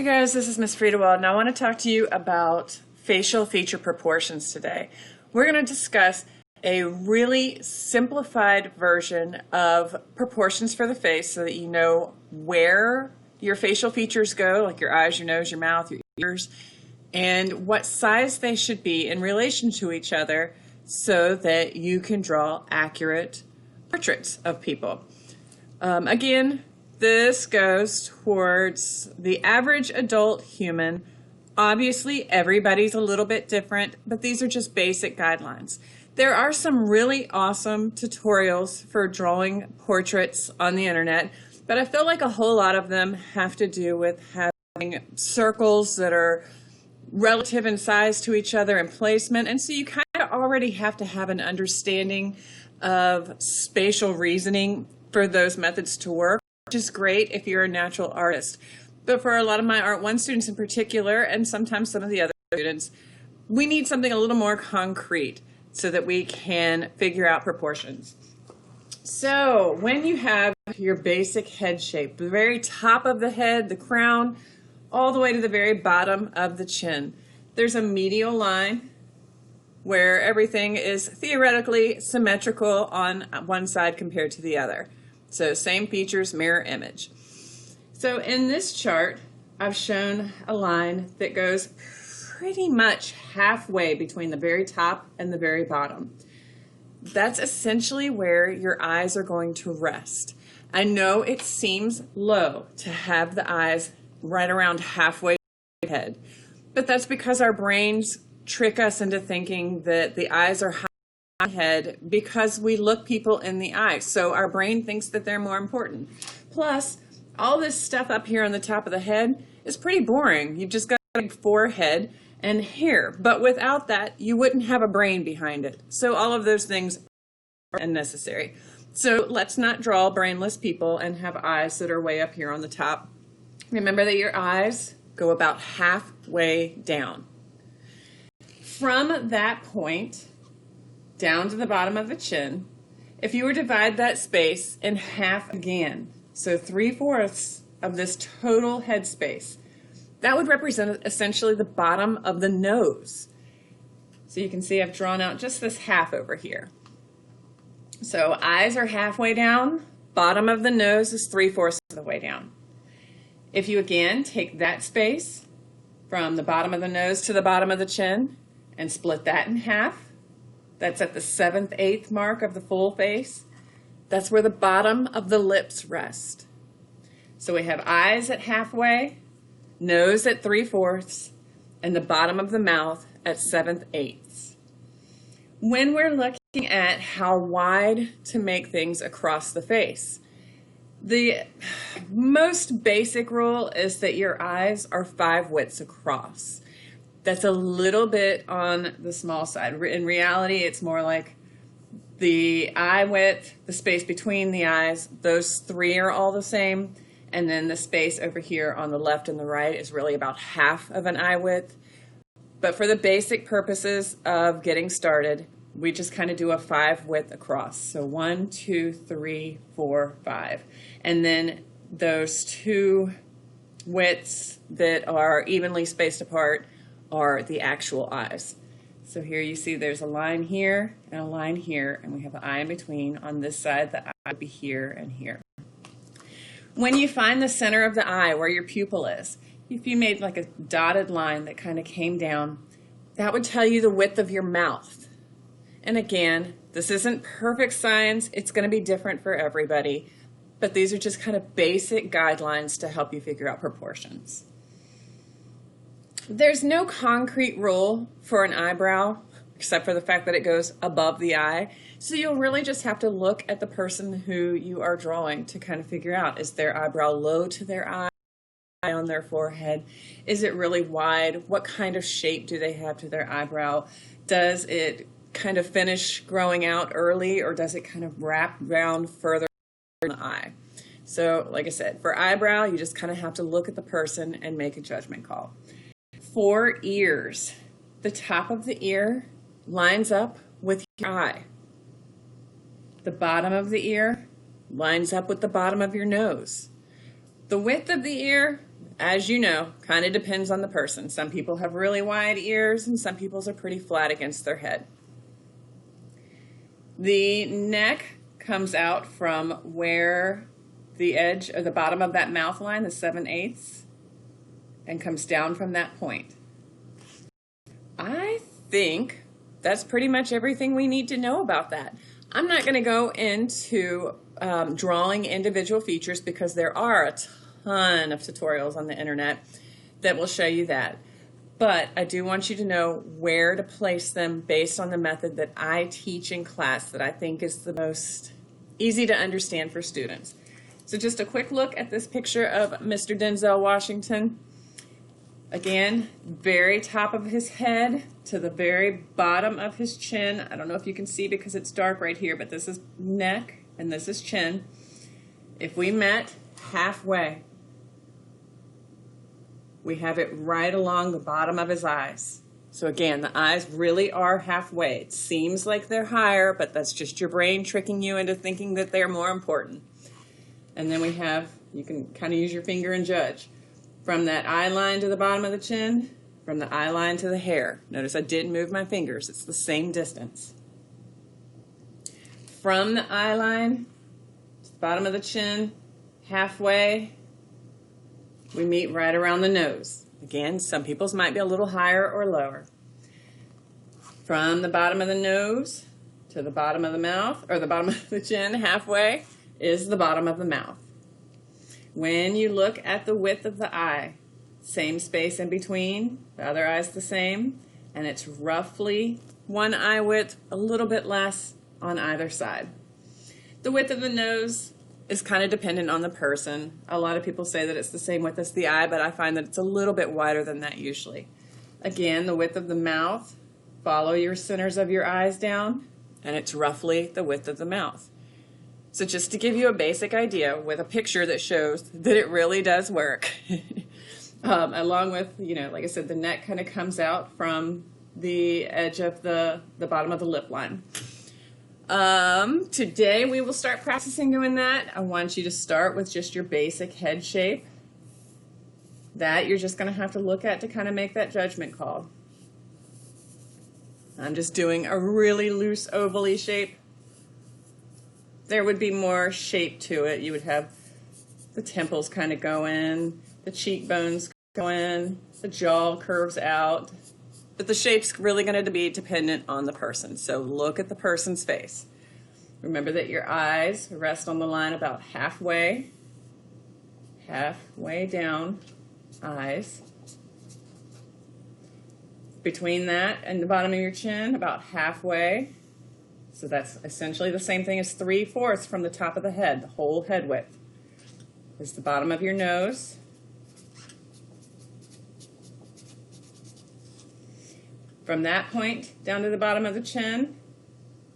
Hey guys, this is Miss Friedewald, and I want to talk to you about facial feature proportions today. We're going to discuss a really simplified version of proportions for the face so that you know where your facial features go, like your eyes, your nose, your mouth, your ears, and what size they should be in relation to each other so that you can draw accurate portraits of people. Again, this goes towards the average adult human. Obviously, everybody's a little bit different, but these are just basic guidelines. There are some really awesome tutorials for drawing portraits on the internet, but I feel like a whole lot of them have to do with having circles that are relative in size to each other and placement, and so you kind of already have to have an understanding of spatial reasoning for those methods to work, which is great if you're a natural artist. But for a lot of my Art 1 students in particular, and sometimes some of the other students, we need something a little more concrete so that we can figure out proportions. So when you have your basic head shape, the very top of the head, the crown, all the way to the very bottom of the chin, there's a medial line where everything is theoretically symmetrical on one side compared to the other. So same features, mirror image. So in this chart, I've shown a line that goes pretty much halfway between the very top and the very bottom. That's essentially where your eyes are going to rest. I know it seems low to have the eyes right around halfway to the head, but that's because our brains trick us into thinking that the eyes are high head because we look people in the eye. So our brain thinks that they're more important. Plus, all this stuff up here on the top of the head is pretty boring. You've just got a big forehead and hair. But without that, you wouldn't have a brain behind it. So all of those things are unnecessary. So let's not draw brainless people and have eyes that are way up here on the top. Remember that your eyes go about halfway down. From that point down to the bottom of the chin, if you were to divide that space in half again, so 3/4 of this total head space, that would represent essentially the bottom of the nose. So you can see I've drawn out just this half over here. So eyes are halfway down, bottom of the nose is 3/4 of the way down. If you again take that space from the bottom of the nose to the bottom of the chin and split that in half, that's at the 7/8 mark of the full face. That's where the bottom of the lips rest. So we have eyes at halfway, nose at 3/4, and the bottom of the mouth at 7/8. When we're looking at how wide to make things across the face, the most basic rule is that your eyes are 5 widths across. That's a little bit on the small side. In reality, it's more like the eye width, the space between the eyes, those three are all the same. And then the space over here on the left and the right is really about half of an eye width. But for the basic purposes of getting started, we just kind of do a 5 width across. So 1, 2, 3, 4, 5. And then those 2 widths that are evenly spaced apart are the actual eyes. So here you see there's a line here and a line here, and we have an eye in between. On this side, the eye would be here and here. When you find the center of the eye where your pupil is, if you made like a dotted line that kind of came down, that would tell you the width of your mouth. And again, this isn't perfect science. It's going to be different for everybody, but these are just kind of basic guidelines to help you figure out proportions. There's no concrete rule for an eyebrow, except for the fact that it goes above the eye. So you'll really just have to look at the person who you are drawing to kind of figure out, is their eyebrow low to their eye on their forehead? Is it really wide? What kind of shape do they have to their eyebrow? Does it kind of finish growing out early, or does it kind of wrap around further in the eye? So like I said, for eyebrow, you just kind of have to look at the person and make a judgment call. For ears, the top of the ear lines up with your eye. The bottom of the ear lines up with the bottom of your nose. The width of the ear as you know, kind of depends on the person. Some people have really wide ears and some people's are pretty flat against their head. The neck comes out from where the edge or the bottom of that mouth line, the 7/8, and comes down from that point. I think that's pretty much everything we need to know about that. I'm not going to go into drawing individual features because there are a ton of tutorials on the internet that will show you that. But I do want you to know where to place them based on the method that I teach in class that I think is the most easy to understand for students. So just a quick look at this picture of Mr. Denzel Washington. Again, very top of his head to the very bottom of his chin. I don't know if you can see because it's dark right here, but this is neck and this is chin. If we met halfway, we have it right along the bottom of his eyes. So again, the eyes really are halfway. It seems like they're higher, but that's just your brain tricking you into thinking that they're more important. And then we have, you can kind of use your finger and judge. From that eye line to the bottom of the chin, from the eye line to the hair. Notice I didn't move my fingers. It's the same distance. From the eye line to the bottom of the chin, halfway, we meet right around the nose. Again, some people's might be a little higher or lower. From the bottom of the nose to the bottom of the mouth, or the bottom of the chin, halfway, is the bottom of the mouth. When you look at the width of the eye, same space in between, the other eye's the same, and it's roughly one eye width, a little bit less on either side. The width of the nose is kind of dependent on the person. A lot of people say that it's the same width as the eye, but I find that it's a little bit wider than that usually. Again, the width of the mouth, follow your centers of your eyes down, and it's roughly the width of the mouth. So just to give you a basic idea with a picture that shows that it really does work. Along with, like I said, the neck kind of comes out from the edge of the bottom of the lip line. Today we will start practicing doing that. I want you to start with just your basic head shape. That you're just going to have to look at to kind of make that judgment call. I'm just doing a really loose oval-y shape. There would be more shape to it. You would have the temples kind of go in, the cheekbones go in, the jaw curves out. But the shape's really going to be dependent on the person. So look at the person's face. Remember that your eyes rest on the line about halfway down, eyes. Between that and the bottom of your chin, about halfway. So that's essentially the same thing as 3/4 from the top of the head, the whole head width. Is the bottom of your nose. From that point down to the bottom of the chin,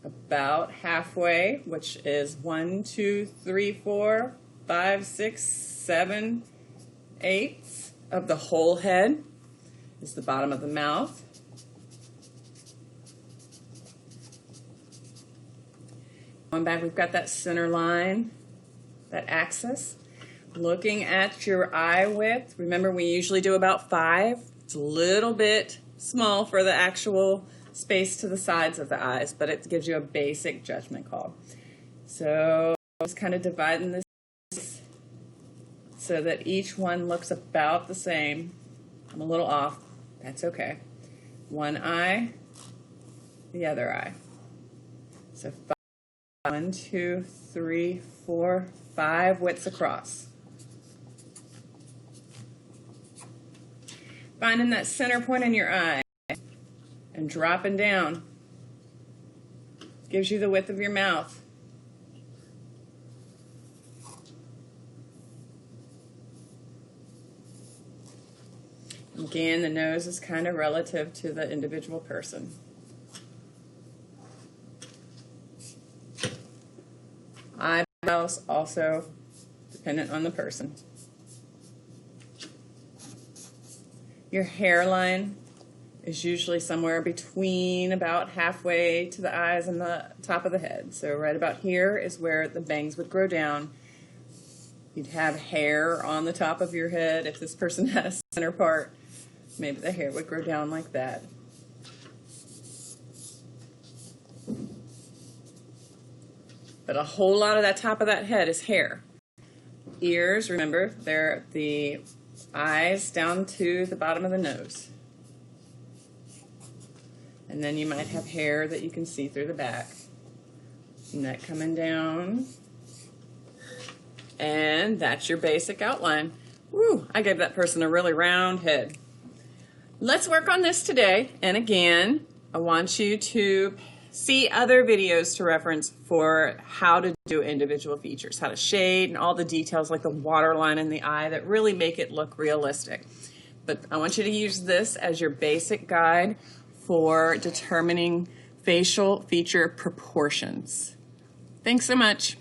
about halfway, which is 1, 2, 3, 4, 5, 6, 7, 8 of the whole head is the bottom of the mouth. Going back, we've got that center line, that axis. Looking at your eye width, remember we usually do about 5. It's a little bit small for the actual space to the sides of the eyes, but it gives you a basic judgment call. So just kind of dividing this so that each one looks about the same. I'm a little off. That's okay. One eye, the other eye. So 1, 2, 3, 4, 5 widths across. Finding that center point in your eye and dropping down gives you the width of your mouth. Again, the nose is kind of relative to the individual person. Eyebrows also dependent on the person. Your hairline is usually somewhere between about halfway to the eyes and the top of the head. So right about here is where the bangs would grow down. You'd have hair on the top of your head. If this person had a center part, maybe the hair would grow down like that. But a whole lot of that top of that head is hair. Ears, remember, they're the eyes down to the bottom of the nose. And then you might have hair that you can see through the back. Neck coming down. And that's your basic outline. Woo, I gave that person a really round head. Let's work on this today. And again, I want you to see other videos to reference for how to do individual features, how to shade and all the details like the waterline in the eye that really make it look realistic. But I want you to use this as your basic guide for determining facial feature proportions. Thanks so much.